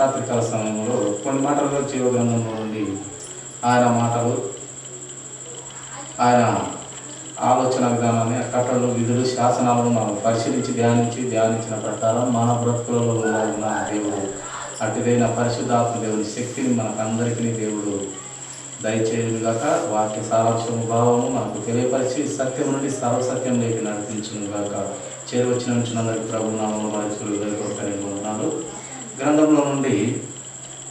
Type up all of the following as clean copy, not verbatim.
రాత్రికాల సమయంలో కొన్ని మాటలు జీవగ్రంథంలో నుండి ఆయన మాటలు, ఆయన ఆలోచన విధానాన్ని, కట్టడలు, విధులు, శాసనాలను మనం పరిశీలించి ధ్యానించిన ప్రకారం మన బ్రతుకులలో ఉన్న దేవుడు అటుదైన పరిశుద్ధాత్మ దేవుని శక్తిని మనకందరికీ దేవుడు దయచేయుగాక. వాక్య సారాంశము భావము మనకు తెలియపరిచి సత్యం నుండి సర్వసత్యం లేక నడిపించును గాక. చేరువచ్చినందుకు ప్రభు నామములో మనుషులు ఉన్నాడు. గ్రంథంలో నుండి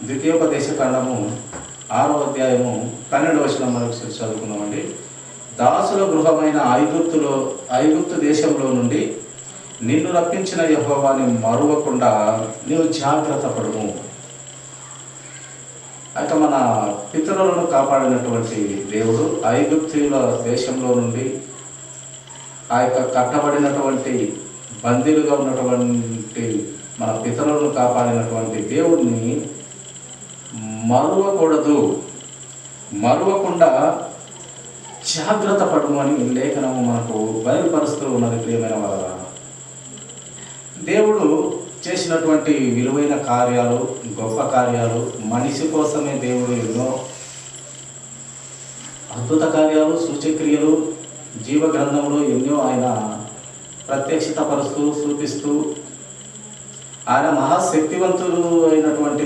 ద్వితీయోపదేశ కాండము 6వ అధ్యాయము 12వ వచనం మరొకసారి చదువుకున్నామండి. దాసుల గృహమైన ఐగుప్తు దేశంలో నుండి నిన్ను రప్పించిన యెహోవాని మరువకుండా నీవు జాగ్రత్త పడుము. అయితే మన పితరులను కాపాడినటువంటి దేవుడు ఐగుప్తుల దేశంలో నుండి ఆ యొక్క కట్టబడినటువంటి బందీలుగా ఉన్నటువంటి మన పితరులను కాపాడినటువంటి దేవుడిని మరువకుండా జాగ్రత్త పడము అని లేఖనము మనకు బయలుపరుస్తూ ఉన్నది. ప్రియమైన వారా, దేవుడు చేసినటువంటి విలువైన కార్యాలు, గొప్ప కార్యాలు, మనిషి కోసమే దేవుడు ఎన్నో అద్భుత కార్యాలు, సూచక్రియలు జీవ గ్రంథంలో ఎన్నో ఆయన ప్రత్యక్షత పరుస్తూ చూపిస్తూ, ఆయన మహాశక్తివంతుడు అయినటువంటి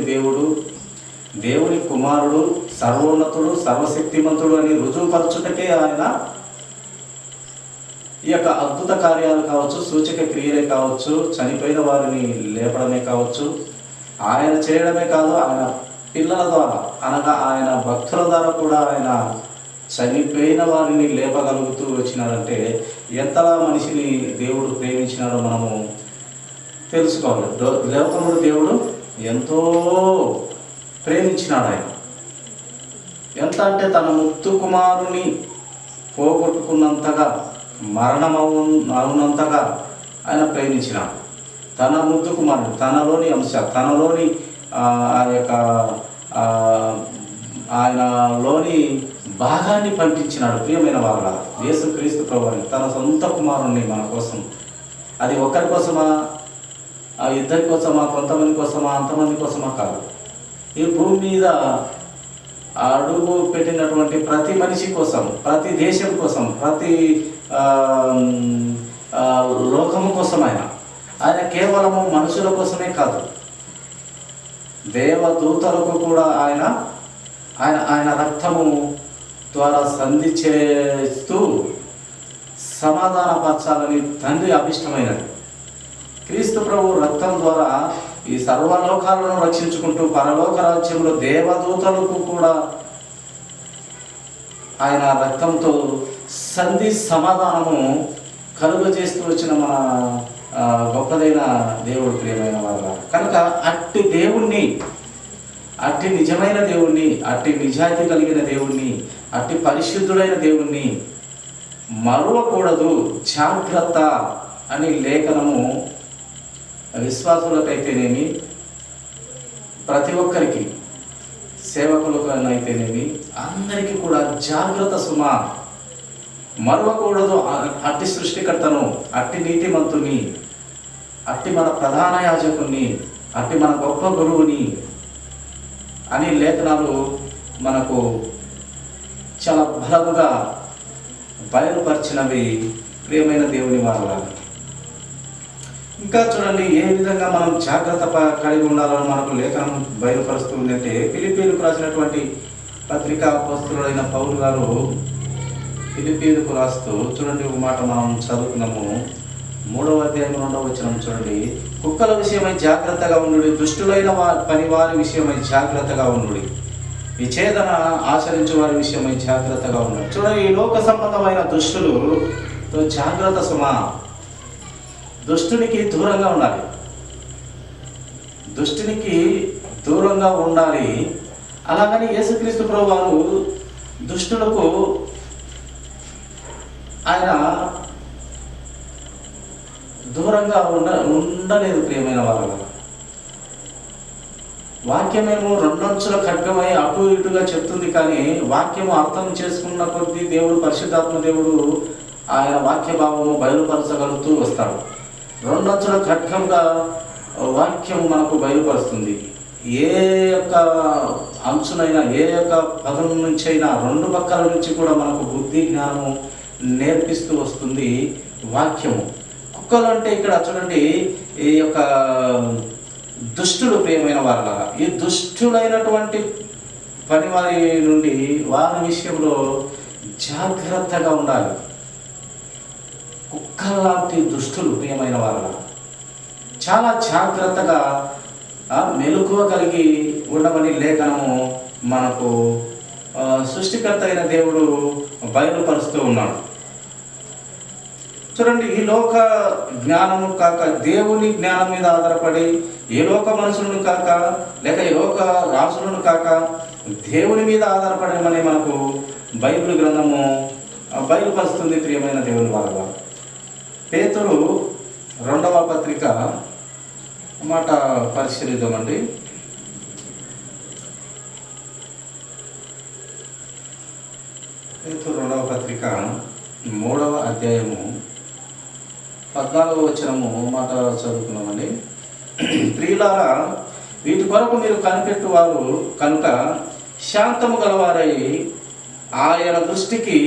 దేవుని కుమారుడు, సర్వోన్నతుడు, సర్వశక్తిమంతుడు అని రుజువుపరచుటకే ఆయన ఈ యొక్క అద్భుత కార్యాలు కావచ్చు, సూచక క్రియలే కావచ్చు, చనిపోయిన వారిని లేపడమే కావచ్చు, ఆయన చేయడమే కాదు, ఆయన పిల్లల ద్వారా అనగా ఆయన భక్తుల ద్వారా కూడా ఆయన చనిపోయిన వారిని లేపగలుగుతూ వచ్చినాడంటే ఎంతలా మనిషిని దేవుడు ప్రేమించినాడో మనము తెలుసుకోవాలి. లోకముడు దేవుడు ఎంతో ప్రేమించినాడు. ఆయన ఎంత అంటే తన ముత్తు కుమారుని పోగొట్టుకున్నంతగా, మరణమవునంతగా ఆయన ప్రేమించినాడు. తన ముద్దు కుమారుడు, తనలోని అంశ, తనలోని ఆ యొక్క ఆయనలోని భాగాన్ని పంపించినాడు. ప్రియమైన వాళ్ళ యేసుక్రీస్తు ప్రభువుని, తన సొంత కుమారుణ్ణి మన కోసం. అది ఒక్కరి కోసమా, ఇద్దరి కోసమా, కొంతమంది కోసమా, అంతమంది కోసమా కాదు. ఈ భూమి మీద అడుగు పెట్టినటువంటి ప్రతి మనిషి కోసం, ప్రతి దేశం కోసం, ప్రతి లోకము కోసం ఆయన కేవలము మనుషుల కోసమే కాదు, దేవదూతలకు కూడా ఆయన రక్తము ద్వారా సంధి చేస్తూ సమాధానపరచాలని తండ్రి అభిష్టమైనది. క్రీస్తు ప్రభు రక్తం ద్వారా ఈ సర్వలోకాలను రక్షించుకుంటూ పరలోక రాజ్యంలో దేవదూతలకు కూడా ఆయన రక్తంతో సంధి సమాధానము కలుగజేస్తూ వచ్చిన మన గొప్పదైన దేవుడు. ప్రియమైన వాళ్ళ కనుక అట్టి దేవుణ్ణి, అట్టి నిజమైన దేవుణ్ణి, అట్టి నిజాయితీ కలిగిన దేవుణ్ణి, అట్టి పరిశుద్ధుడైన దేవుణ్ణి మరువకూడదు, జాగ్రత్త అని లేఖనము విశ్వాసులకైతేనేమి, ప్రతి ఒక్కరికి, సేవకులకైతేనేమి, అందరికీ కూడా జాగ్రత్త సుమా, మరువకూడదు. అట్టి సృష్టికర్తను, అట్టి నీతిమంతుని, అట్టి మన ప్రధాన యాజకుని, అట్టి మన గొప్ప గురువుని అని లేఖనాలు మనకు చాలా బలముగా బయలుపరిచినవి. ప్రియమైన దేవుని వాళ్ళ, ఇంకా చూడండి ఏ విధంగా మనం జాగ్రత్త కలిగి ఉండాలని మనకు లేఖనం బయలుపరుస్తుంది. అంటే ఫిలిప్పీలకు రాసినటువంటి పత్రికా అపోస్తలుడైన పౌలు గారు ఫిలిప్పీలకు రాస్తూ చూడండి ఒక మాట మనం చదువుకున్నాము. 3వ అధ్యాయం 2వ వచనం చూడండి. కుక్కల విషయమై జాగ్రత్తగా ఉండు, దుష్టులైన పనివారి విషయమై జాగ్రత్తగా ఉండు, విఛేదన ఆచరించే వారి విషయమై జాగ్రత్తగా ఉండు. చూడండి, ఈ లోక సంబంధమైన దుష్టులతో జాగ్రత్త సుమా. దుష్టునికి దూరంగా ఉండాలి, దుష్టునికి దూరంగా ఉండాలి. అలాగని యేసుక్రీస్తు ప్రభు వారు దుష్టులకు ఆయన దూరంగా ఉండలేదు. ప్రియమైన వాళ్ళ వాక్యమేమో రెండంచుల ఖడ్గమై అటు ఇటుగా చెప్తుంది, కానీ వాక్యము అర్థం చేసుకున్న కొద్దీ దేవుడు, పరిశుద్ధాత్మ దేవుడు ఆయన వాక్య భావము బయలుపరచగలుగుతూ వస్తాడు. రెండంచుల ఖడ్గంగా వాక్యం మనకు బయలుపరుస్తుంది. ఏ యొక్క అంచునైనా, ఏ యొక్క పదం నుంచి అయినా, రెండు పక్కల నుంచి కూడా మనకు బుద్ధి జ్ఞానము నేర్పిస్తూ వస్తుంది వాక్యము. కుక్కలు అంటే ఇక్కడ చూడండి, ఈ యొక్క దుష్టుడు ప్రియమైన వారు, ఈ దుష్టుడైనటువంటి పనివారి నుండి వారి విషయంలో జాగ్రత్తగా ఉండాలి. కుక్కలాంటి దుష్టులు ప్రియమైన వారు చాలా జాగ్రత్తగా మెలకువ కలిగి ఉండమని లేఖనము మనకు సృష్టికర్త అయిన దేవుడు బయలుపరుస్తూ ఉన్నాడు. చూడండి, ఈ లోక జ్ఞానము కాక, దేవుని జ్ఞానం మీద ఆధారపడి, ఏ లోక మనుషులను కాక, లేక ఈ లోక రాజులను కాక, దేవుని మీద ఆధారపడమని మనకు బైబిల్ గ్రంథము బయలుపరుస్తుంది ప్రియమైన దేవుని వాళ్ళ. పేతురు 2వ పత్రిక మాట పరిశీలిద్దామండి. పేతురు 2వ పత్రిక 3వ అధ్యాయము 14వ వచనము మాట చదువుకున్నామండి. ప్రియులారా, వీటి కొరకు మీరు కనిపెట్టువారు కనుక శాంతము గలవారై ఆయన దృష్టికి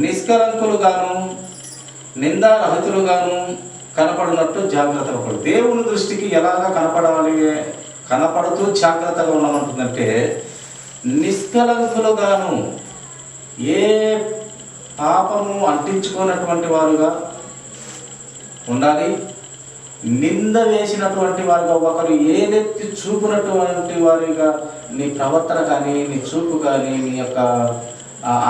నిష్కలంకులుగాను నిందారహితులుగాను కనపడినట్టు జాగ్రత్తగా పడు. దేవుని దృష్టికి ఎలాగా కనపడాలి, కనపడుతూ జాగ్రత్తగా ఉండమంటుందంటే, నిష్కలంకులుగాను, ఏ పాపము అంటించుకున్నటువంటి వారుగా ఉండాలి. నింద వేసినటువంటి వారుగా, ఒకరు ఏదెత్తి చూపునటువంటి వారిగా నీ ప్రవర్తన కానీ, నీ చూపు కానీ, నీ యొక్క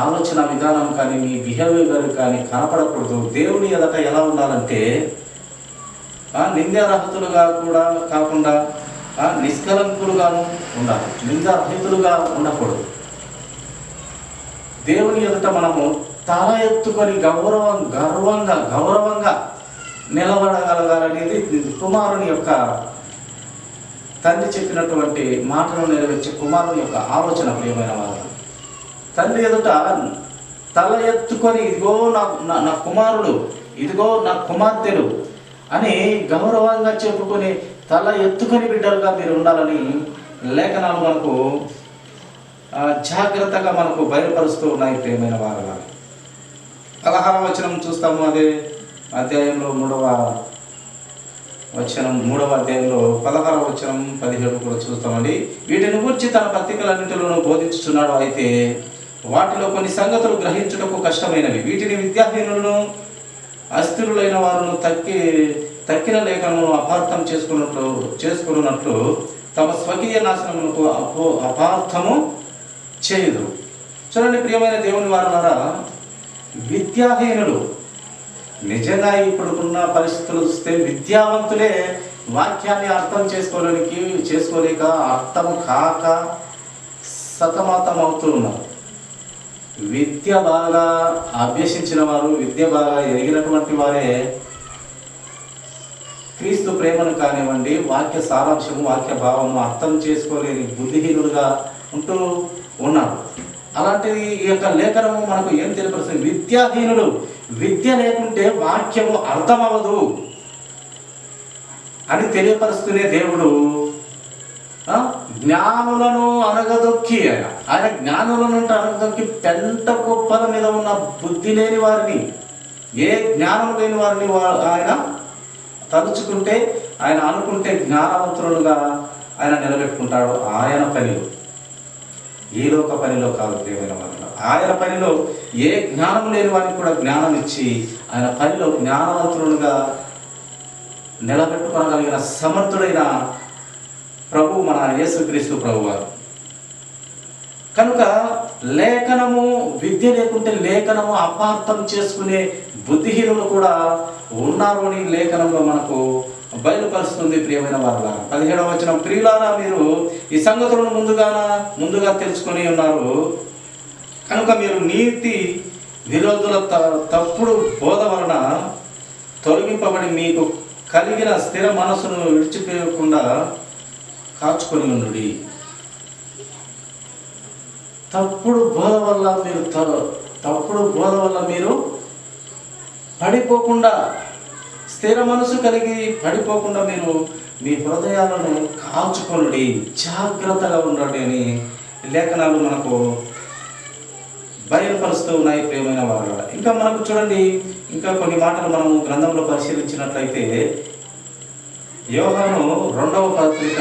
ఆలోచన విధానం కానీ, నీ బిహేవియర్ కానీ కనపడకూడదు. దేవుని ఎదుట ఎలా ఉండాలంటే, నిందారహితులుగా కూడా కాకుండా నిష్కలంకులుగాను ఉండాలి. నిందారహితులుగా ఉండకూడదు. దేవుని ఎదుట మనము తల ఎత్తుకొని గౌరవంగా నిలబడగలగాలనేది కుమారుని యొక్క తండ్రి చెప్పినటువంటి మాటను నెరవేర్చే కుమారుని యొక్క ఆలోచన ప్రియమైన వారు. తండ్రి ఎదుట తల ఎత్తుకొని, ఇదిగో నా కుమారుడు, ఇదిగో నా కుమార్తెలు అని గౌరవంగా చెప్పుకొని తల ఎత్తుకొని బిడ్డలుగా మీరు ఉండాలని లేఖనాలు మనకు జాగ్రత్తగా మనకు బయలుపరుస్తూ ఉన్నాయి ప్రియమైన వారు. 16వ వచనం చూస్తాము. అదే అధ్యాయంలో 3వ వచనం, 3వ అధ్యాయంలో 16వ వచనం 17 కూడా చూస్తామండి. వీటిని గురించి తన పత్రికలన్నింటిలోనూ బోధించుచున్నాడు. అయితే వాటిలో కొన్ని సంగతులు గ్రహించుటకు కష్టమైనవి. వీటిని విద్యాహీనులను, అస్థిరులైన వారును తక్కిన లేఖనము అపార్థం చేసుకున్నట్లు తమ స్వకీయ నాశనమునకు అపార్థము చేయదు. చూడండి ప్రియమైన దేవుని వారులారా, విద్యాహీనులు నిజంగా ఇప్పుడున్న పరిస్థితులు చూస్తే విద్యావంతులే వాక్యాన్ని అర్థం చేసుకోలేక అర్థము కాక సతమతం అవుతూ ఉన్నారు. విద్య బాగా అభ్యసించిన వారు, విద్య బాగా ఎరిగినటువంటి వారే క్రీస్తు ప్రేమను కానివ్వండి, వాక్య సారాంశము, వాక్య భావము అర్థం చేసుకోలేని బుద్ధిహీనులుగా ఉంటూ ఉన్నారు. అలాంటిది ఈ యొక్క లేఖనము మనకు ఏం తెలియపరుస్తుంది? విద్యాహీనులు, విద్య లేకుంటే వాక్యము అర్థమవదు అని తెలియపరుస్తూనే దేవుడు జ్ఞానులను అనగదొక్కి, ఆయన జ్ఞానులను అనగదొక్కి పెంట కుప్పల మీద ఉన్న బుద్ధి లేని వారిని, ఏ జ్ఞానం లేని వారిని ఆయన తలుచుకుంటే, ఆయన అనుకుంటే జ్ఞానవంతులుగా ఆయన నిలబెట్టుకుంటాడు. ఆయన పనిలో, ఈ లోక పనిలో కాదు ప్రియమైన వారు. ఆయన పనిలో ఏ జ్ఞానం లేని వారికి కూడా జ్ఞానం ఇచ్చి ఆయన పనిలో జ్ఞానవంతులుగా నిలబెట్టుకోగలిగిన సమర్థుడైన ప్రభు మన యేసుక్రీస్తు ప్రభువారు. కనుక లేఖనము, విద్య లేకుంటే లేఖనము అపార్థం చేసుకునే బుద్ధిహీనులు కూడా ఉన్నారు అని లేఖనంలో మనకు బయలుపరుస్తుంది ప్రియమైన వారులా. 17వ వచనం, ప్రియులారా, మీరు ఈ సంగతులను ముందుగా తెలుసుకొని ఉన్నారు కనుక మీరు నీతి విరోధుల తప్పుడు బోధ వలన తొలగింపబడి మీకు కలిగిన స్థిర మనసును విడిచిపోయకుండా కాచుకొని ఉండుడి. తప్పుడు బోధ వల్ల మీరు పడిపోకుండా స్థిర మనసు కలిగి పడిపోకుండా మీరు మీ హృదయాలను కాచుకొనుడి, జాగ్రత్తగా ఉండండి అని లేఖనాలు మనకు బయలుపరుస్తూ ఉన్నాయి ప్రియమైన వారు. ఇంకా మనకు చూడండి, ఇంకా కొన్ని మాటలు మనము గ్రంథంలో పరిశీలించినట్లయితే యోహాను రెండవ పత్రిక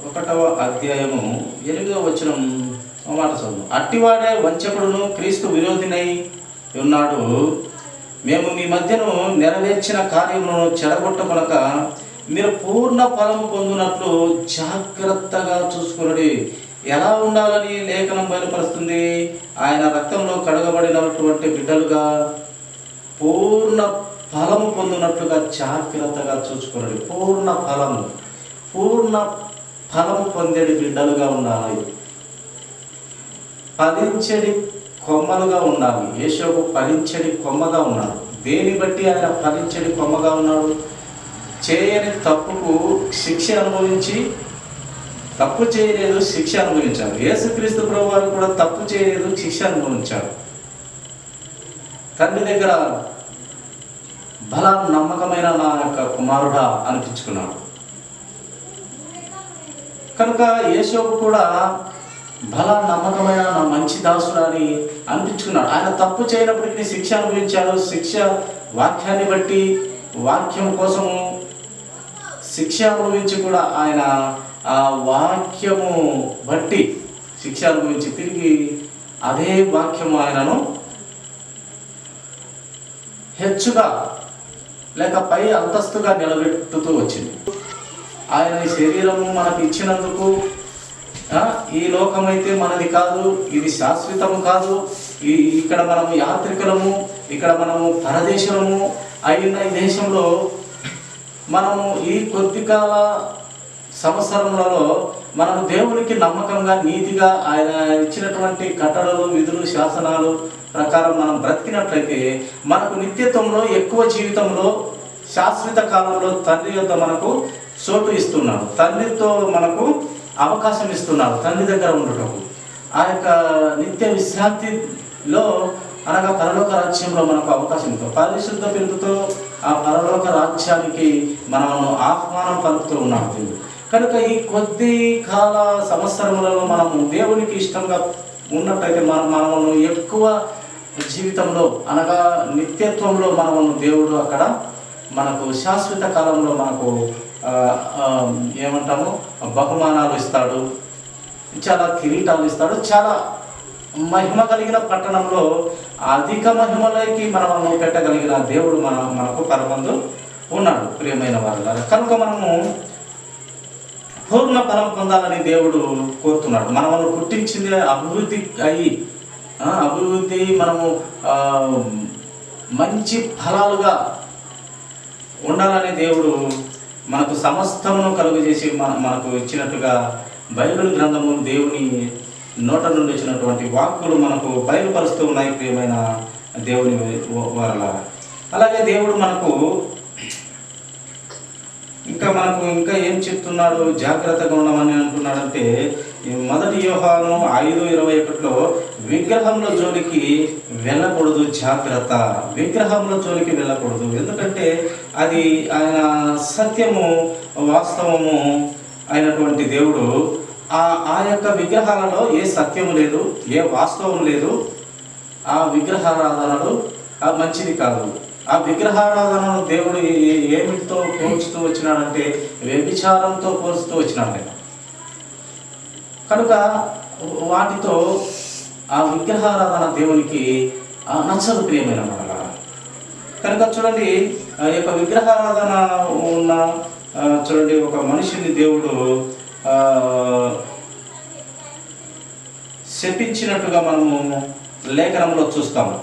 1వ అధ్యాయము 8వ వచనం మాట చదువు. అట్టివాడే వంచకుడును క్రీస్తు విరోధినై ఉన్నాడు. మేము మీ మధ్యను నెరవేర్చిన కార్యములను చెడగొట్టకొనక మీరు పూర్ణ ఫలము పొందునట్లు జాగ్రత్తగా చూసుకునుడి. ఎలా ఉండాలని లేఖనం బయలుపరుస్తుంది? ఆయన రక్తంలో కడగబడినటువంటి బిడ్డలుగా పూర్ణ ఫలము పొందినట్లుగా జాగ్రత్తగా చూసుకునుడి. పూర్ణ ఫలము పొందేది బిడ్డలుగా ఉండాలి. ఫలించేది కొమ్మలుగా ఉండాలి. యేషోబు ఫలించేది కొమ్మగా ఉన్నాడు. దేని బట్టి ఆయన ఫలించేది కొమ్మగా ఉన్నాడు? చేయని తప్పుకు శిక్ష అనుభవించి, తప్పు చేయలేదు శిక్ష అనుభవించాడు. యేసుక్రీస్తు ప్రభువారు కూడా తప్పు చేయలేదు, శిక్ష అనుభవించాడు. తండ్రి దగ్గర బలా నమ్మకమైన నా యొక్క కుమారుడా అనిపించుకున్నాడు. కనుక యేషోబు కూడా బలా నమ్మకమైన నా మంచి దాసుడు అని అనిపించుకున్నాడు. ఆయన తప్పు చేయనప్పటికీ శిక్ష అనుభవించాడు. శిక్ష వాక్యాన్ని బట్టి, వాక్యం కోసము శిక్ష అనుభవించి కూడా ఆయన ఆ వాక్యము బట్టి శిక్ష అనుభవించి తిరిగి అదే వాక్యము ఆయనను హెచ్చుగా లేక పై అంతస్తుగా నిలబెట్టుతూ వచ్చింది. ఆయన ఈ శరీరము మనకు ఇచ్చినందుకు ఈ లోకమైతే మనది కాదు, ఇది శాశ్వతము కాదు, ఇక్కడ మనము యాత్రికులము, ఇక్కడ మనము పరదేశులము అయిన ఈ దేశంలో మనము ఈ కొద్ది కాల సంవత్సరములలో మనము దేవునికి నమ్మకంగా నీతిగా ఆయన ఇచ్చినటువంటి కట్టడలు, విధులు, శాసనాలు ప్రకారం మనం బ్రతికినట్లయితే మనకు నిత్యత్వంలో, ఎక్కువ జీవితంలో, శాశ్వత కాలంలో తండ్రి యొద్ద మనకు చోటు ఇస్తున్నాడు. తండ్రితో మనకు అవకాశం ఇస్తున్నాడు. తండ్రి దగ్గర ఉండటకు ఆ యొక్క నిత్య విశ్రాంతిలో అనగా పరలోక రాజ్యంలో మనకు అవకాశం ఇస్తాం. పరిశుద్ధ పిలుపుతో ఆ పరలోక రాజ్యానికి మనము ఆహ్వానం పలుకుతూ ఉన్నాడు దేవుడు. కనుక ఈ కొద్ది కాల సంవత్సరములలో మనము దేవునికి ఇష్టంగా ఉన్నట్టయితే మనము ఎక్కువ జీవితంలో అనగా నిత్యత్వంలో మనము దేవుడు అక్కడ మనకు శాశ్వత కాలంలో మనకు ఏమంటాము బహుమానాలు ఇస్తాడు, చాలా కిరీటాలు ఇస్తాడు. చాలా మహిమ కలిగిన పట్టణంలో అధిక మహిమలకి మనము పెట్టగలిగిన దేవుడు మనకు పరమందు ఉన్నాడు ప్రియమైన వారు. కనుక మనము పూర్ణ ఫలం పొందాలని దేవుడు కోరుతున్నాడు. మనము పుట్టించింది అభివృద్ధి మనము మంచి ఫలాలుగా ఉండాలని దేవుడు మనకు సమస్తమును కలుగజేసి మనకు ఇచ్చినట్టుగా బైబిల్ గ్రంథము దేవుని నోట నుండి వచ్చినటువంటి వాక్కులు మనకు బయలుపరుస్తూ ఉన్నాయి ప్రియమైన దేవుని వారలా. అలాగే దేవుడు మనకు ఇంకా ఏం చెప్తున్నాడు? జాగ్రత్తగా ఉండమని అంటున్నాడంటే 1 యోహాను 5:21 విగ్రహంలో జోలికి వెళ్ళకూడదు, జాగ్రత్త. విగ్రహంలో జోలికి వెళ్ళకూడదు. ఎందుకంటే అది ఆయన సత్యము, వాస్తవము అయినటువంటి దేవుడు. ఆ యొక్క విగ్రహాలలో ఏ సత్యము లేదు, ఏ వాస్తవం లేదు. ఆ విగ్రహారాధనలు మంచిది కాదు. ఆ విగ్రహారాధనను దేవుడు ఏమిటితో పోల్చుతూ వచ్చినాడంటే వ్యభిచారంతో పోల్చుతూ వచ్చినాడు. కనుక వాటితో ఆ విగ్రహారాధన దేవునికి నచ్చదు ప్రియమైన వాళ్ళ. కనుక చూడండి, ఆ యొక్క విగ్రహారాధన ఉన్న చూడండి ఒక మనిషిని దేవుడు శపించినట్టుగా మనము లేఖనంలో చూస్తాము.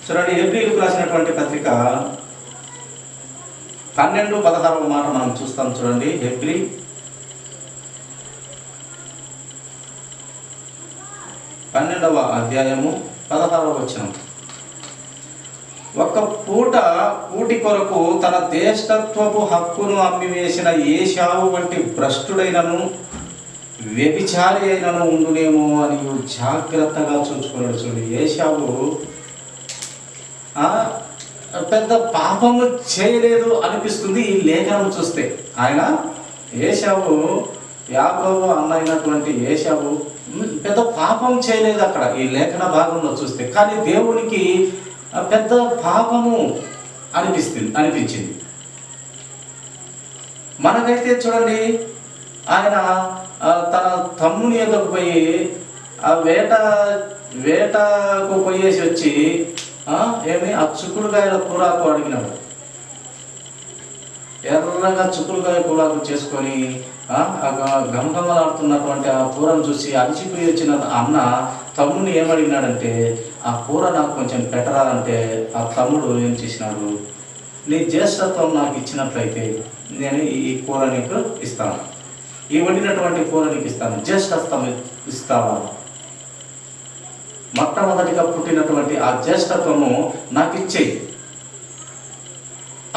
చూడండి, హెబ్రీయులకు రాసినటువంటి పత్రిక 12:16 మాట మనం చూస్తాం. చూడండి, హెబ్రీ 12వ అధ్యాయము 16వ వచనం. ఒక్క కూటి కొరకు తన జ్యేష్ఠత్వపు హక్కును అమ్మివేసిన ఏశావు వంటి భ్రష్టుడైనను వ్యభిచారి అయినను ఉండునేమో అని జాగ్రత్తగా చూసుకున్నాడు. చూడండి, ఏశావు పెద్ద పాపము చేయలేదు అనిపిస్తుంది ఈ లేఖనం చూస్తే. ఆయన ఏశావు, యాకోబు అన్న అయినటువంటి ఏశావు పెద్ద పాపం చేయలేదు అక్కడ ఈ లేఖన భాగంలో చూస్తే. కానీ దేవునికి పెద్ద పాపము అనిపించింది. మనకైతే చూడండి, ఆయన తన తమ్ముని ఎదుకు పోయి ఆ వేటకు పోయేసి వచ్చి ఆ చుక్కుడుకాయల కూరాకు అడిగినాడు. ఎర్రగా చుక్కుడుకాయ కూరాకు చేసుకొని గమగమలాడుతున్నటువంటి ఆ కూరను చూసి అలసిపోయి వచ్చిన అన్న తమ్ముని ఏమడిగినాడంటే, ఆ కూర నాకు కొంచెం పెట్టరాదంటే ఆ తమ్ముడు ఏం చేసినాడు, నీ జ్యేష్ఠత్వం నాకు ఇచ్చినట్లయితే నేను ఈ కూర నీకు ఇస్తాను, ఈ వండినటువంటి కూర నీకు ఇస్తాను, జ్యేష్ఠత్వం ఇస్తావా, మొట్టమొదటిగా పుట్టినటువంటి ఆ జ్యేష్ఠత్వము నాకు ఇచ్చేయి,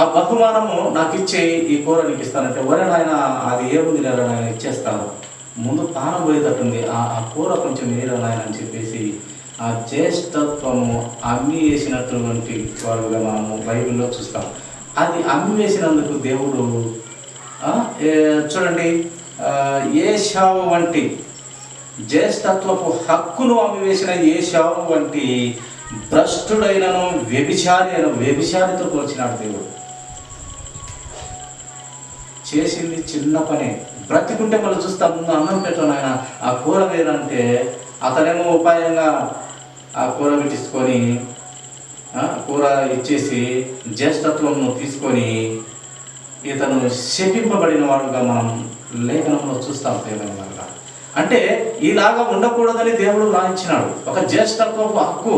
ఆ బహుమానము నాకు ఇచ్చేయి, ఈ కూర నీకు ఇస్తానంటే, ఒరే నాయన అది ఏముంది లేదా నాయన ఇచ్చేస్తాను, ముందు పానం పోయేటట్టుంది, ఆ కూర కొంచెం వేరే నాయన అని చెప్పేసి ఆ జ్యేష్ఠత్వము అమ్మి వేసినటువంటి వాడుగా మనము బైబిల్లో చూస్తాం. అది అమ్మి వేసినందుకు దేవుడు చూడండి, ఏశావు వంటి జ్యేష్ఠత్వపు హక్కును అమ్మివేసిన ఏశావు వంటి భ్రష్టుడైనను వ్యభిచారితో పోల్చినాడు దేవుడు. చేసింది చిన్న పనే. బ్రతికుంటే మళ్ళీ చూస్తా, ముందు అన్నం పెట్టాను ఆయన, ఆ కూర వేరంటే అతనేమో ఉపాయంగా ఆ కూర పెట్టించుకొని కూర ఇచ్చేసి జ్యేష్ఠత్వం తీసుకొని ఇతను శపింపబడిన వాడుగా మనం లేఖనంలో చూస్తాం. దేవునిగా అంటే ఇలాగా ఉండకూడదని దేవుడు రాయించినాడు. ఒక జ్యేష్ఠత్వపు హక్కు,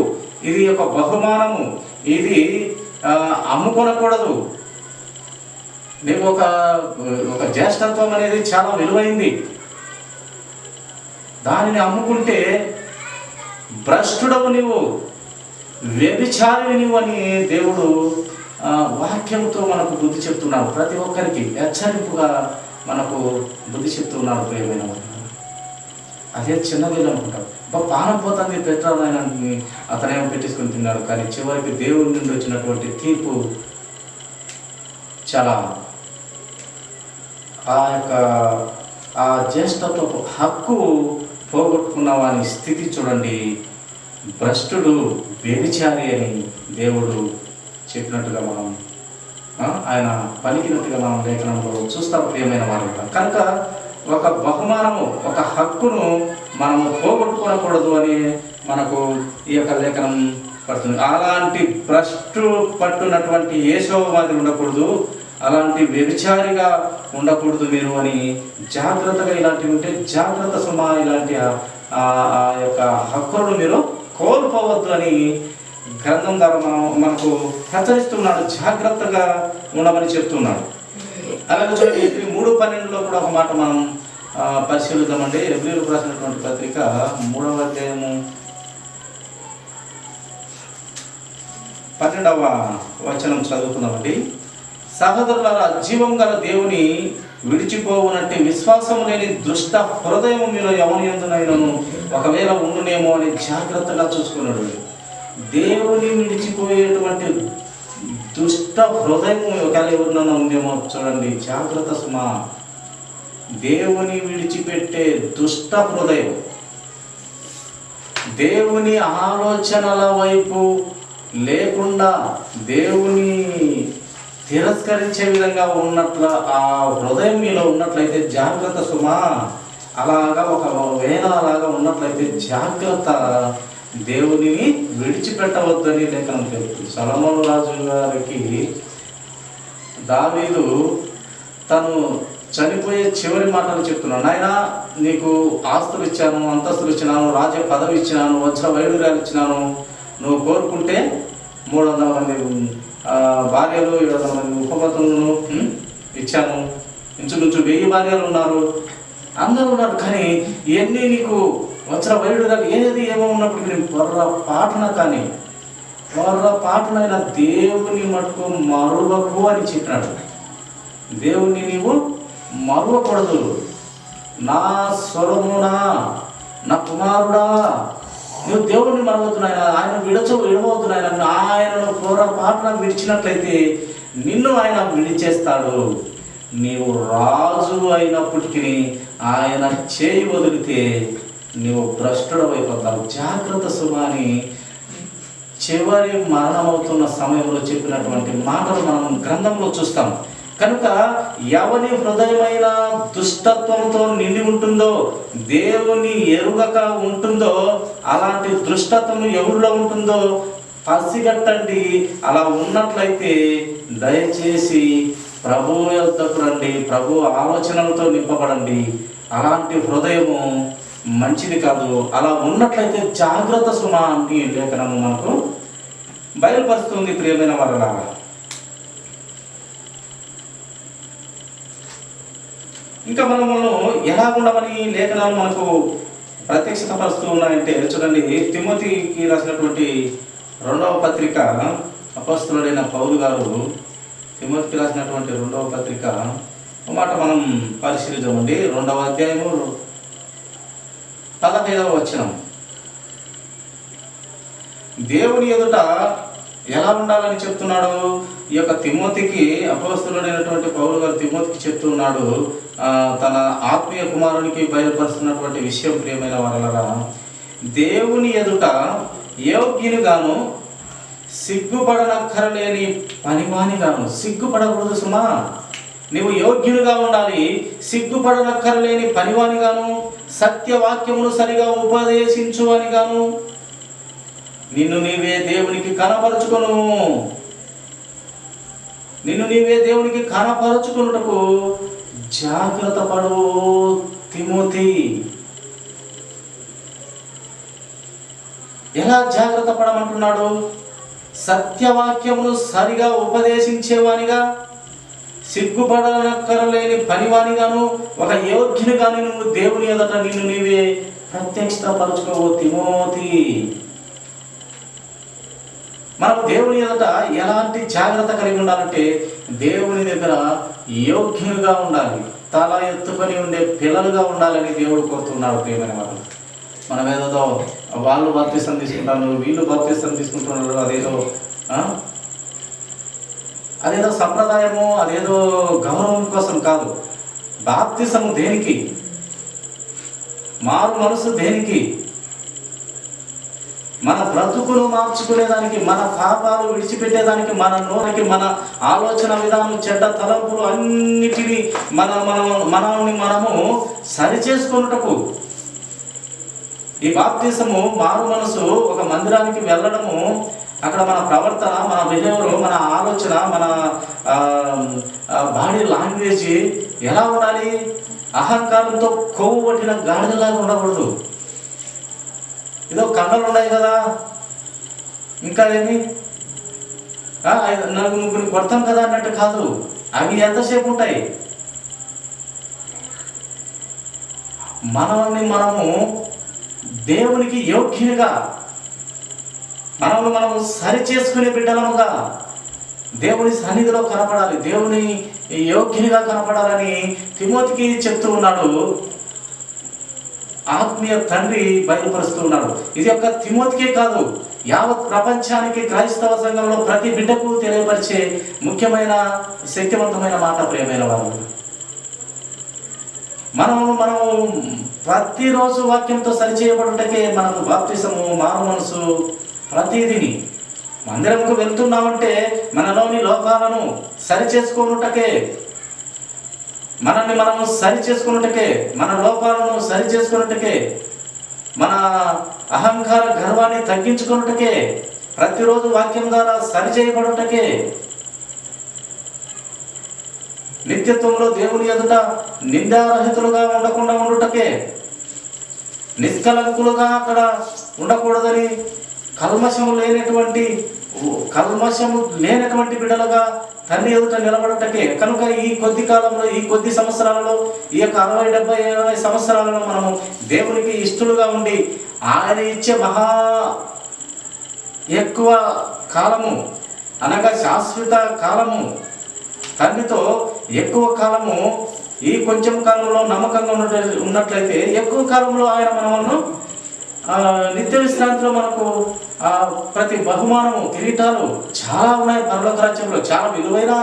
ఇది ఒక బహుమానము, ఇది అమ్ముకొనకూడదు. నీకు ఒక జ్యేష్ఠత్వం అనేది చాలా విలువైంది. దానిని అమ్ముకుంటే భ్రష్టుడవు నీవు, వ్యభిచారివి నీవు అని దేవుడు వాక్యంతో మనకు బుద్ధి చెప్తున్నాడు. ప్రతి ఒక్కరికి హెచ్చరింపుగా మనకు బుద్ధి చెప్తున్నాడు. ప్రియమైన అదే చిన్నది అనుకుంటాం, పానం పోతుంది పెట్టాలని అతనేమో పెట్టేసుకొని తిన్నాడు. కానీ చివరికి దేవుడి నుండి వచ్చినటువంటి తీర్పు చాలా ఆ జ్యేష్ఠత్వపు హక్కు పోగొట్టుకున్న వాని స్థితి చూడండి. భ్రష్టుడు, వ్యభిచారి అని దేవుడు చెప్పినట్టుగా మనం ఆయన పలికినట్టుగా మనం లేఖనంలో చూస్తాం. ప్రియమైన వారు కనుక ఒక బహుమానము, ఒక హక్కును మనము పోగొట్టుకోకూడదు అని మనకు ఈ యొక్క లేఖనం పడుతుంది. అలాంటి భ్రష్టు పట్టునటువంటి ఏశావు మాదిరి ఉండకూడదు, అలాంటి వ్యభిచారిగా ఉండకూడదు మీరు అని జాగ్రత్తగా, ఇలాంటివి ఉంటే జాగ్రత్త సుమా, ఇలాంటి ఆ యొక్క హక్కులను మీరు కోల్పోవద్దు అని గ్రంథం ద్వారా మనకు హెచ్చరిస్తున్నాడు. జాగ్రత్తగా ఉండమని చెప్తున్నాడు. అలాగే చూడండి, 3:12 కూడా ఒక మాట మనం పరిశీలిద్దామండి. హెబ్రీయులకు రాసినటువంటి పత్రిక 3వ అధ్యాయము 12వ వచనం చదువుకుందామండి. సహోదరులారా, జీవం గల దేవుని విడిచిపోవునంటే విశ్వాసం లేని దుష్ట హృదయం మీలో ఎవరి యందునైనను ఒకవేళ ఉండునేమో అని జాగ్రత్తగా చూసుకున్నాడు. దేవుని విడిచిపోయేటువంటి దుష్ట హృదయం ఒకవేళ ఎవరినైనా ఉందేమో చూడండి, జాగ్రత్త సుమా. దేవుని విడిచిపెట్టే దుష్ట హృదయం, దేవుని ఆలోచనల వైపు లేకుండా దేవుని తిరస్కరించే విధంగా ఉన్నట్ల ఆ హృదయం మీలో ఉన్నట్లయితే జాగ్రత్త సుమా. అలాగా ఒకవేళ అలాగా ఉన్నట్లయితే జాగ్రత్త, దేవునిని విడిచిపెట్టవద్దని లేఖనం తెలుపుతుంది. సొలొమోను రాజు గారికి దావీదు తను చనిపోయే చివరి మాటలు చెప్తున్నాడు. నాయనా, నీకు ఆస్తులు ఇచ్చాను, అంతస్తులు ఇచ్చినాను, రాజ్య పదవి ఇచ్చినాను, వజ్ర వైడూర్యాలు ఇచ్చినాను, నువ్వు కోరుకుంటే 300 మంది భార్యలు, 700 మంది ఉపపత్నులను ఇచ్చాను, ఇంచుమించు 1000 భార్యలు ఉన్నారు, అందరూ ఉన్నారు. కానీ ఇవన్నీ నీకు వజ్ర వైడూర్యాలు ఏది ఏమో ఉన్నప్పటికీ నేను పొర్రపాటునైనా దేవుని మటుకు మరువకు అని చెప్పినాడు. దేవుణ్ణి నీవు మరువకూడదు. నా స్వరమునా, నా కుమారుడా, నువ్వు దేవుడిని మరవద్దునాయన, ఆయన విడవద్దునాయన. ఆయనను పొరపాటున విడిచినట్లయితే నిన్ను ఆయన విడిచేస్తాడు. నీవు రాజు అయినప్పటికీ ఆయన చేయి వదిలితే నీవు భ్రష్టుడు అయిపోతావు. జాగ్రత్త సుమాని చివరి మరణమవుతున్న సమయంలో చెప్పినటువంటి మాటలు మనం గ్రంథంలో చూస్తాం. కనుక ఎవరి హృదయమైన దుష్టత్వంతో నిండి ఉంటుందో, దేవుని ఎరుగక ఉంటుందో, అలాంటి దుష్టత్వం ఎవరిలో ఉంటుందో పసిగట్టండి. అలా ఉన్నట్లయితే దయచేసి ప్రభు యొద్దకు రండి, ప్రభు ఆలోచనలతో నింపబడండి. అలాంటి హృదయము మంచిది కాదు. అలా ఉన్నట్లయితే జాగ్రత్త సుమా అని లేఖనము మనకు బయలుపరుస్తుంది. ప్రియమైన వారలారా, ఇంకా మనము ఎలా ఉండమని లేఖనాలు మనకు ప్రత్యక్షత పరుస్తూ ఉన్నాయంటే చూడండి, తిమోతికి రాసినటువంటి 2వ పత్రిక, అపోస్తలుడైన పౌలు గారు తిమోతికి రాసినటువంటి 2వ పత్రిక మాట మనం పరిశీలిద్దామండి. 2వ అధ్యాయము 15వ వచనం. దేవుని ఎదుట ఎలా ఉండాలని చెప్తున్నాడు ఈ యొక్క తిమోతికి. అపోస్తలుడైనటువంటి పౌలు గారు తిమోతికి చెప్తున్నాడు, తన ఆత్మీయ కుమారునికి బయలుపరుస్తున్నటువంటి విషయం. ప్రియమైన వారలారా, దేవుని ఎదుట యోగ్యునిగాను, సిగ్గుపడనక్కరలేని పనివానిగాను. సిగ్గుపడకూడదు సుమా, నీవు యోగ్యునిగా ఉండాలి. సిగ్గుపడనక్కరలేని పనివానిగాను, సత్యవాక్యమును సరిగా ఉపదేశించు అనిగాను నిన్ను నీవే దేవునికి కనపరుచుకొను. నిన్ను నీవే దేవునికి కనపరుచుకొనుటకు జాగ్రత్త పడు తిమోతి. ఎలా జాగ్రత్త పడమంటున్నాడు? సత్యవాక్యమును సరిగా ఉపదేశించేవానిగా, సిగ్గుపడనక్కరలేని పనివానిగాను, ఒక యోగ్యునిగాను నువ్వు దేవుని ఎదుట నిన్ను నీవే ప్రత్యక్షత పరుచుకోవు తిమోతి. మనం దేవుని ఎదుట ఎలాంటి జాగ్రత్త కలిగి ఉండాలంటే, దేవుని దగ్గర యోగ్యునిగా ఉండాలి, తల ఎత్తుకొని ఉండే పిల్లలుగా ఉండాలని దేవుడు కోరుతున్నాడు. ప్రియమైన వాళ్ళు, మనం ఏదో వాళ్ళు బాప్తిసం తీసుకుంటారు, వీళ్ళు బాప్తిసం తీసుకుంటున్నారు, అదేదో సంప్రదాయము, అదేదో గౌరవం కోసం కాదు. బాప్తిసము దేనికి? మారు మనసు దేనికి? మన బ్రతుకును మార్చుకునేదానికి, మన పాపాలు విడిచిపెట్టేదానికి, మన నోటికి, మన ఆలోచన విధానం, చెడ్డ తలంపులు అన్నిటినీ మనల్ని మనము సరిచేసుకున్నటకు. ఈ బాప్తిసము, మారు మనసు, ఒక మందిరానికి వెళ్ళడము, అక్కడ మన ప్రవర్తన, మన బిహేవియర్, మన ఆలోచన, మన బాడీ లాంగ్వేజ్ ఎలా ఉండాలి? అహంకారంతో కొవ్వు పట్టిన గాడిదలాగా ఉండకూడదు. ఏదో కండలు ఉన్నాయి కదా, ఇంకా ఏమి ముగ్గురిని కొడతాం కదా అన్నట్టు కాదు. అవి ఎంతసేపు ఉంటాయి? మనల్ని మనము దేవునికి యోగ్యునిగా, మనల్ని మనము సరి చేసుకునే బిడ్డలముగా దేవుని సన్నిధిలో కనపడాలి, దేవుని యోగ్యునిగా కనపడాలని తిమోతికి చెప్తూ ఉన్నాడు. ఆత్మీయ తండ్రి బయలుపరుస్తూ ఉన్నాడు. ఇది ఒక తిమోతికే కాదు, యావత్ ప్రపంచానికి, క్రైస్తవ సంఘంలో ప్రతి బిడ్డకు తెలియపరిచే ముఖ్యమైన శక్తివంతమైన మాట. ప్రియమైన వారు, మనము ప్రతిరోజు వాక్యంతో సరిచేయబడుటకే మనకు బాప్తిసము, మారు మనసు, ప్రతిదిని మందిరంకు వెళ్తున్నామంటే మనలోని లోపాలను సరిచేసుకొనుటకే, మనల్ని మనము సరి చేసుకున్నట్టుకే, మన లోపాలను సరి చేసుకున్నట్టుకే, మన అహంకార గర్వాన్ని తగ్గించుకున్నట్టుకే, ప్రతిరోజు వాక్యం ద్వారా సరి చేయబడుటకే, నిత్యత్వంలో దేవుని ఎదుట నిందారహితులుగా ఉండకుండా ఉండుటకే, నిష్కలంకులుగా అక్కడ ఉండకూడదని, కల్మషము లేనటువంటి బిడ్డలుగా తండ్రి ఎదుట నిలబడటకే. కనుక ఈ కొద్ది కాలంలో, ఈ కొద్ది సంవత్సరాలలో, ఈ యొక్క 60-70 సంవత్సరాలలో మనము దేవునికి ఇష్టలుగా ఉండి, ఆయన ఇచ్చే ఎక్కువ కాలము అనగా శాశ్వత కాలము, తండ్రితో ఎక్కువ కాలము ఈ కొంచెం కాలంలో నమ్మకంగా ఉన్నట్లయితే ఎక్కువ కాలంలో ఆయన మనల్ని నిత్య విశ్రాంతిలో మనకు ప్రతి బహుమానము, కిరీటాలు చాలా ఉన్నాయి పరలోక రాజ్యంలో. చాలా విలువైన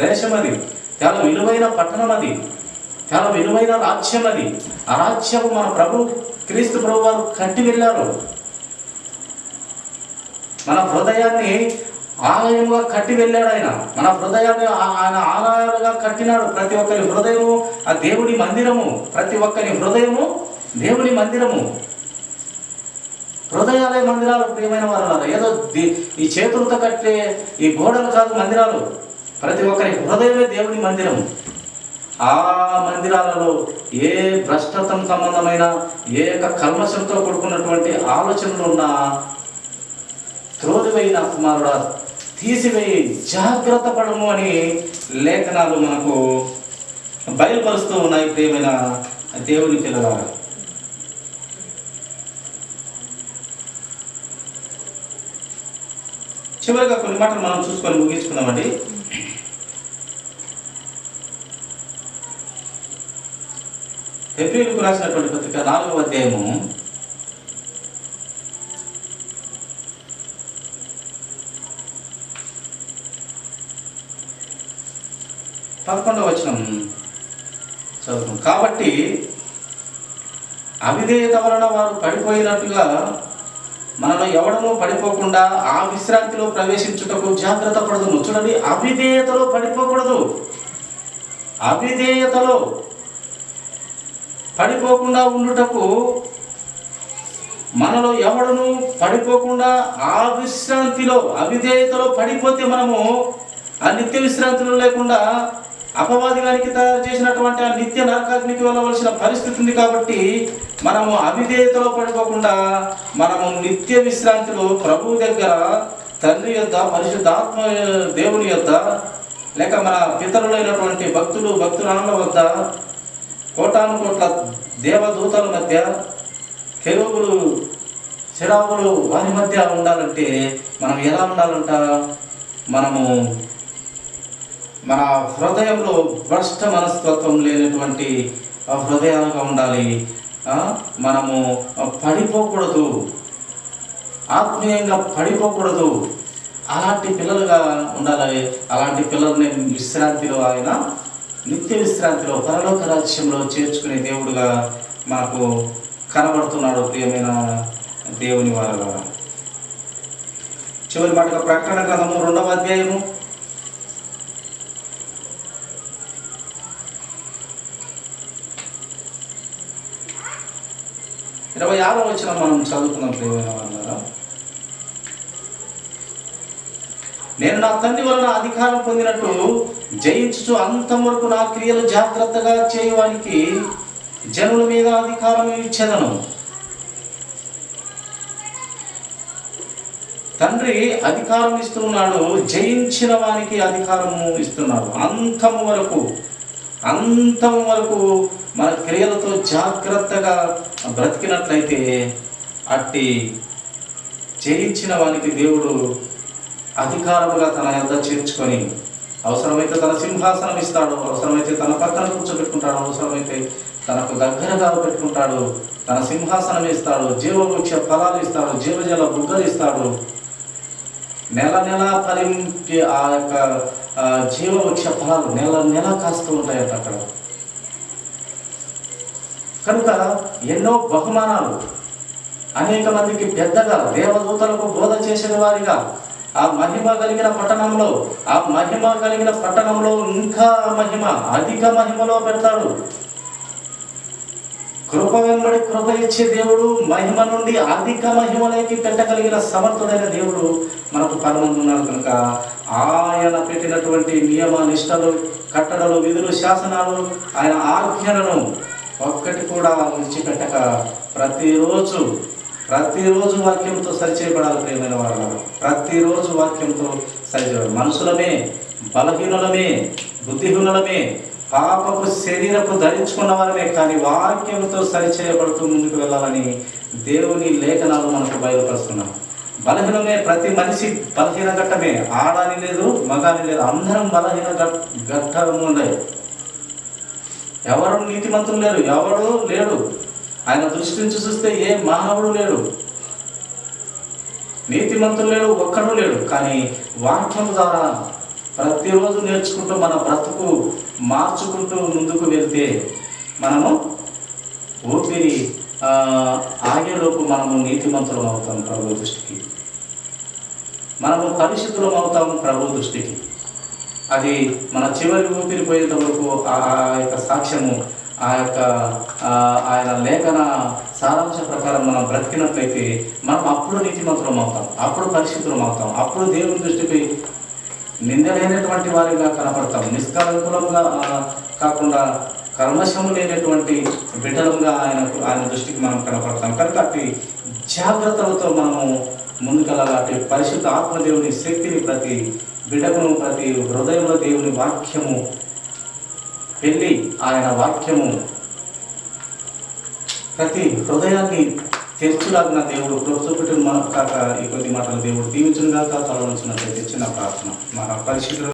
దేశం అది, చాలా విలువైన పట్టణం అది, చాలా విలువైన రాజ్యం అది. ఆ రాజ్యము మన ప్రభు క్రీస్తు ప్రభు వారు కట్టి వెళ్ళారు. మన హృదయాన్ని ఆలయముగా కట్టి వెళ్ళాడు ఆయన. మన హృదయాన్ని ఆయన ఆలయాలుగా కట్టినాడు. ప్రతి ఒక్కరి హృదయము ఆ దేవుని మందిరము. ప్రతి ఒక్కరి హృదయము దేవుని మందిరము. హృదయాలే మందిరాలు ప్రియమైన వారు. ఏదో ఈ చేతులతో కట్టే ఈ గోడలు కాదు మందిరాలు. ప్రతి ఒక్కరి హృదయమే దేవుని మందిరము. ఆ మందిరాలలో ఏ భ్రష్టత్వం సంబంధమైన ఏ కల్మషంతో కూడుకున్నటువంటి ఆలోచనలు ఉన్నా త్రోలివైన కుమారుడా తీసివేయి, జాగ్రత్త పడము అని లేఖనాలు మనకు బయలుపరుస్తూ ఉన్నాయి ప్రియమైన దేవుని పిల్లలారా. చివరిగా కొన్ని మాటలు మనం చూసుకొని ముగించుకుందామండి. హెబ్రీయులకు రాసినటువంటి పత్రిక 4వ అధ్యాయము 11వ వచనం చదువుతాం. కాబట్టి అవిధేయత వలన వారు పడిపోయినట్టుగా మనలో ఎవడనూ పడిపోకుండా ఆ విశ్రాంతిలో ప్రవేశించుటకు జాగ్రత్త పడదుము. చూడండి, అవిధేయతలో పడిపోకూడదు. అవిధేయతలో పడిపోకుండా ఉండుటకు మనలో ఎవడను పడిపోకుండా ఆ విశ్రాంతిలో, అవిధేయతలో పడిపోతే మనము ఆ నిత్య విశ్రాంతిలో లేకుండా అపవాది గారికి తయారు చేసినటువంటి ఆ నిత్య నరకాగ్నికి వెళ్ళవలసిన పరిస్థితి ఉంది. కాబట్టి మనము అవిధేయతలో పడిపోకుండా మనము నిత్య విశ్రాంతిలో ప్రభువు దగ్గర, తండ్రి యొద్ద, పరిశుద్ధాత్మ దేవుని యొద్ద, లేక మన పితరులైనటువంటి భక్తురాళ్ళ వద్ద, కోటాను కోట్ల దేవదూతల మధ్య, కెరూబులు సెరాబులు వారి మధ్య ఉండాలంటే మనం ఎలా ఉండాలంట? మనము మన హృదయంలో భ్రష్ట మనస్తత్వం లేనటువంటి హృదయాలుగా ఉండాలి. మనము పడిపోకూడదు, ఆత్మీయంగా పడిపోకూడదు. అలాంటి పిల్లలుగా ఉండాలి. అలాంటి పిల్లల్ని విశ్రాంతిలో, ఆయన నిత్య విశ్రాంతిలో, పరలోక రాజ్యంలో చేర్చుకునే దేవుడుగా మనకు కనబడుతున్నాడు ప్రియమైన దేవుని వారగా. చివరి మాటగా ప్రకటన గ్రంథము 2వ అధ్యాయము 26వ వచనం మనం చదువుకున్నాం ప్రియమైన వారగా. నేను నా తండ్రి వలన అధికారం పొందినట్టు జయించుచు అంతం వరకు నా క్రియలు జాగ్రత్తగా చేయడానికి జనుల మీద అధికారం ఇచ్చేదను. తండ్రి అధికారం ఇస్తున్నాడు, జయించిన వానికి అధికారము ఇస్తున్నాడు. అంతం వరకు మన క్రియలతో జాగ్రత్తగా బ్రతికినట్లయితే అట్టి జయించిన వానికి దేవుడు అధికారముగా తన యొద్ద చేర్చుకొని, అవసరమైతే తన సింహాసనం ఇస్తాడు, అవసరమైతే తన పక్కన కూర్చోబెట్టుకుంటాడు, అవసరమైతే తనకు దగ్గరగా పెట్టుకుంటాడు, తన సింహాసనం ఇస్తాడు, జీవవృక్ష ఫలాలు ఇస్తాడు, జీవజల బుగ్గలు ఇస్తాడు. నెల ఫలించి ఆ యొక్క జీవవృక్ష ఫలాలు నెల కాస్తూ ఉంటాయట అక్కడ. కనుక ఎన్నో బహుమానాలు, అనేక మందికి పెద్దగా, దేవదూతలకు బోధ చేసిన వారిగా, ఆ మహిమ కలిగిన పట్టణంలో ఇంకా మహిమ, అధిక మహిమలో పెడతాడు. కృప వెంబడి కృప ఇచ్చే దేవుడు, మహిమ నుండి అధిక మహిమలోకి పెట్టగలిగిన సమర్థుడైన దేవుడు మనకు పరమందున్నాడు. కనుక ఆయన పెట్టినటువంటి నియమ నిష్టలు, కట్టడలు, విధులు, శాసనాలు, ఆయన ఆజ్ఞలను ఒక్కటి కూడా విడిచిపెట్టక ప్రతిరోజు వాక్యంతో సరిచేయబడాలి ప్రియమైన వారు. ప్రతిరోజు వాక్యంతో సరిచేయబడాలి. మనుషులమే, బలహీనులమే, బుద్ధిహీనులమే, పాపపు శరీరపు ధరించుకున్న వారమే, కానీ వాక్యంతో సరిచేయబడుతూ ముందుకు వెళ్ళాలని దేవుని లేఖనాలు మనకు బయలుపరుస్తున్నాం. బలహీనమే, ప్రతి మనిషి బలహీన ఘట్టమే. ఆడాని లేదు, మగాని లేదు, అందరం బలహీన ఘట్టము ఉన్నాయి. ఎవరు నీతిమంతులు లేరు, ఎవరు లేడు. ఆయన దృష్టి నుంచి చూస్తే ఏ మానవుడు లేడు, నీతిమంతులు లేడు, ఒక్కడు లేడు. కానీ వాక్యం ద్వారా ప్రతిరోజు నేర్చుకుంటూ మన బ్రతుకు మార్చుకుంటూ ముందుకు వెళ్తే మనము ఊపిరి ఆగేలోపు మనము నీతిమంతులం అవుతాం ప్రభు దృష్టికి, మనము పరిశుద్ధులం అవుతాము ప్రభు దృష్టికి. అది మన చివరి ఊపిరి పోయేంత వరకు ఆ యొక్క సాక్ష్యము, ఆ యొక్క ఆయన లేఖన సారాంశ ప్రకారం మనం బ్రతికినట్లయితే మనం అప్పుడు నీతిమంతులం అవుతాం, అప్పుడు పరిశుద్ధులం అవుతాం, అప్పుడు దేవుని దృష్టికి నిందలేనటువంటి వారిగా కనపడతాం, నిష్కలంకులంగా కాకుండా కల్మషము లేనటువంటి బిడ్డలంగా ఆయన దృష్టికి మనం కనపడతాం. కనుక అట్టి జాగ్రత్తలతో మనము ముందుకెళ్ళాలి. అట్టి పరిశుద్ధ ఆత్మదేవుని శక్తిని ప్రతి బిడ్డకును, ప్రతి హృదయంలో దేవుని వాక్యము వెళ్ళి ఆయన వాక్యము ప్రతి హృదయాన్ని తెరచులాగిన దేవుడు చూపెట్టిన మన కాక ఈ కొద్ది మాటలు దేవుడు దీవించును గాక. తల ఉంచినట్లయితే చిన్న ప్రార్థన. మన పరిశుద్ధ